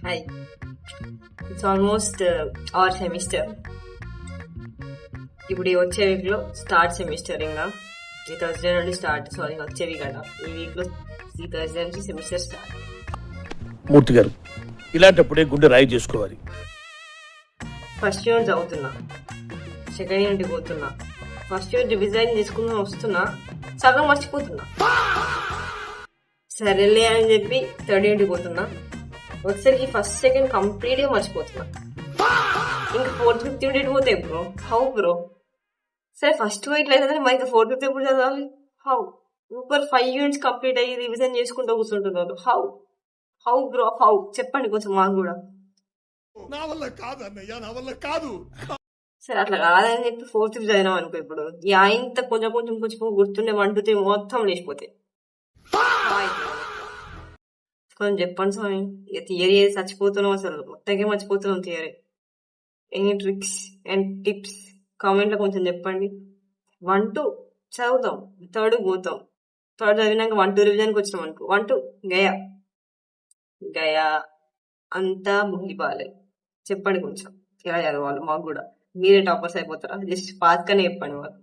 Hi. It's almost our semester. ఇప్పుడు ఈ వచ్చే వీక్ లో స్టార్ట్ సెమిస్టర్. ఇంకా ఈ థర్స్డే నుండి స్టార్ట్. సారీ, వచ్చే వీక్ అట. ఈ వీక్ లో ఈ థర్స్డే నుంచి సెమిస్టర్ స్టార్ట్. మూర్తి గారు, ఇలాంటప్పుడే గుండె రాయి చేసుకోవాలి. ఫస్ట్ ఇయర్ చదువుతున్నా, సెకండ్ ఇయర్ పోతున్నా, ఫస్ట్ ఇయర్ రివిజన్ తీసుకుని వస్తున్నా, సగం మర్చిపోతున్నా. సరేలే అని చెప్పి థర్డ్ ఇయర్కి పోతున్నా, వచ్చేసరికి ఫస్ట్ సెకండ్ కంప్లీట్ గా మర్చిపోతున్నా. ఇంకా ఫోర్త్ ఫిఫ్త్ యూనిట్ పోతే బ్రో, హౌ బ్రో? సరే ఫస్ట్ ఇట్లా అయితే మరి ఇంకా ఫోర్త్ ఫిఫ్త్ ఎప్పుడు చదవాలి? హౌ? సూపర్ 5 యూనిట్స్ కంప్లీట్ అయ్యి రివిజన్ చేసుకుంటూ కూర్చుంటున్నారు. How how bro, how? చెప్పండి కొంచెం మాకు కూడా. నా వల్ల కాదు అన్నయ్య, నా వల్ల కాదు. సరే అట్లా కాదని చెప్పి ఫోర్త్ ఫిఫ్త్ చదివినాం అనుకో, ఇప్పుడు ఈ ఆయంత కొంచెం కొంచెం కొంచెం గుర్తుండే 1 2 3 మొత్తం లేచిపోతాయి. కొంచెం చెప్పండి స్వామి. ఇక థియరీ చచ్చిపోతున్నాం, అసలు మొత్తంగా మర్చిపోతున్నాం theory. Any tricks and tips కామెంట్లో కొంచెం చెప్పండి. 1 2 చదువుతాం, థర్డ్ పోతాం, థర్డ్ చదివినాక 1 2 రివిజన్కి వచ్చినాం అనుకో, 1 2 గయా గయా అంతా ముగిపాలి. చెప్పండి కొంచెం ఎలా చదవాలి మాకు కూడా. మీరే టాపర్స్ అయిపోతారా? జస్ట్ పాస్ గానే చెప్పండి వాళ్ళు.